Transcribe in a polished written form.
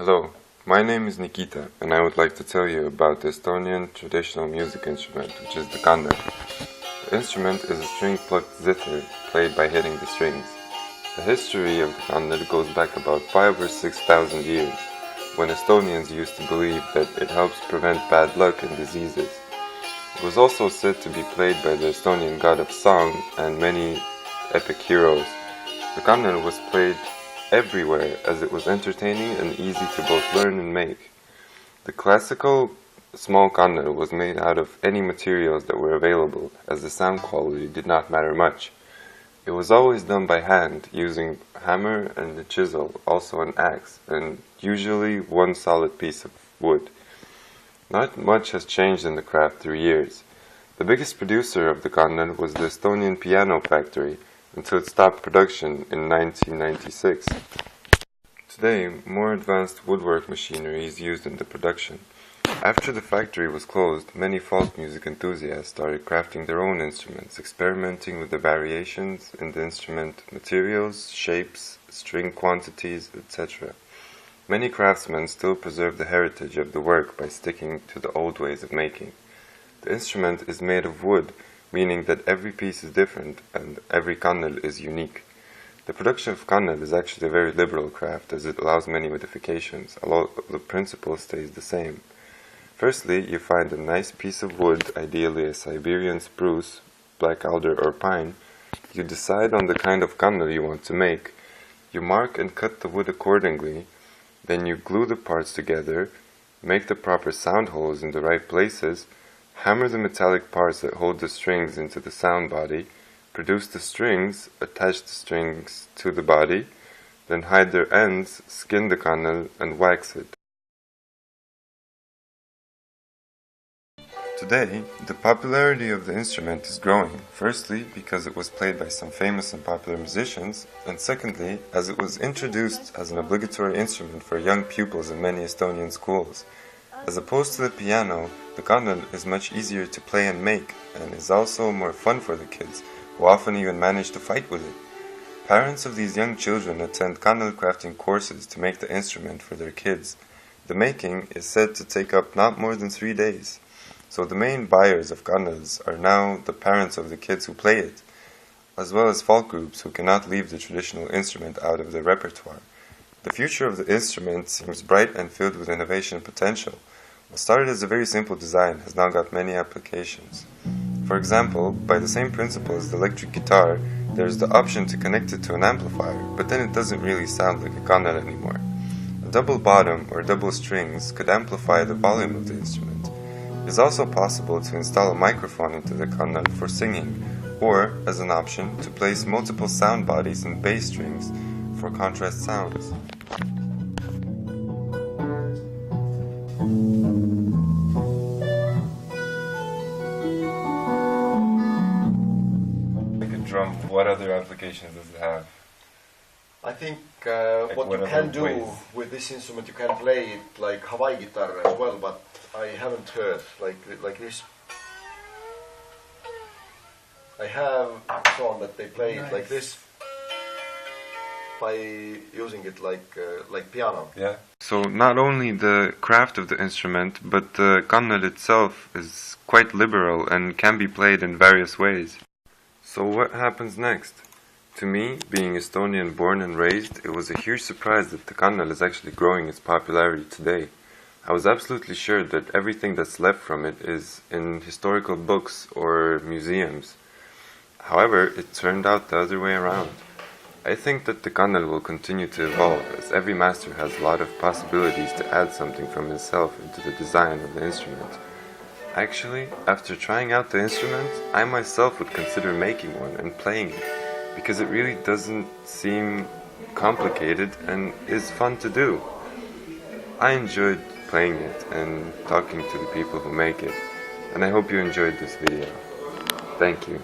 Hello, my name is Nikita, and I would like to tell you about the Estonian traditional music instrument, which is the kannel. The instrument is a string-plucked zither played by hitting the strings. The history of the kannel goes back about 5 or 6,000 years, when Estonians used to believe that it helps prevent bad luck and diseases. It was also said to be played by the Estonian god of song and many epic heroes. The kannel was played everywhere as it was entertaining and easy to both learn and make. The classical small kannel was made out of any materials that were available, as the sound quality did not matter much. It was always done by hand, using a hammer and a chisel, also an axe, and usually one solid piece of wood. Not much has changed in the craft through years. The biggest producer of the kannel was the Estonian piano factory, until it stopped production in 1996. Today, more advanced woodwork machinery is used in the production. After the factory was closed, many folk music enthusiasts started crafting their own instruments, experimenting with the variations in the instrument materials, shapes, string quantities, etc. Many craftsmen still preserve the heritage of the work by sticking to the old ways of making. The instrument is made of wood, meaning that every piece is different and every kannel is unique. The production of kannel is actually a very liberal craft, as it allows many modifications, although the principle stays the same. Firstly, you find a nice piece of wood, ideally a Siberian spruce, black alder or pine. You decide on the kind of kannel you want to make. You mark and cut the wood accordingly. Then you glue the parts together, make the proper sound holes in the right places, hammer the metallic parts that hold the strings into the sound body, produce the strings, attach the strings to the body, then hide their ends, skin the kannel, and wax it. Today, the popularity of the instrument is growing, firstly because it was played by some famous and popular musicians, and secondly as it was introduced as an obligatory instrument for young pupils in many Estonian schools. As opposed to the piano, the kannel is much easier to play and make, and is also more fun for the kids, who often even manage to fight with it. Parents of these young children attend kannel crafting courses to make the instrument for their kids. The making is said to take up not more than 3 days. So the main buyers of kannels are now the parents of the kids who play it, as well as folk groups who cannot leave the traditional instrument out of their repertoire. The future of the instrument seems bright and filled with innovation potential. What started as a very simple design has now got many applications. For example, by the same principle as the electric guitar, there is the option to connect it to an amplifier, but then it doesn't really sound like a kannel anymore. A double bottom or double strings could amplify the volume of the instrument. It is also possible to install a microphone into the kannel for singing, or, as an option, to place multiple sound bodies and bass strings for contrast sounds. Like a drum, what other applications does it have? I think what you can do with this instrument, you can play it like Hawaii guitar as well, but I haven't heard like this. I have shown that they play it like this by using it like piano. Yeah. So not only the craft of the instrument, but the kannel itself is quite liberal and can be played in various ways. So what happens next? To me, being Estonian born and raised, it was a huge surprise that the kannel is actually growing its popularity today. I was absolutely sure that everything that's left from it is in historical books or museums. However, it turned out the other way around. I think that the kannel will continue to evolve, as every master has a lot of possibilities to add something from himself into the design of the instrument. Actually, after trying out the instrument, I myself would consider making one and playing it, because it really doesn't seem complicated and is fun to do. I enjoyed playing it and talking to the people who make it, and I hope you enjoyed this video. Thank you.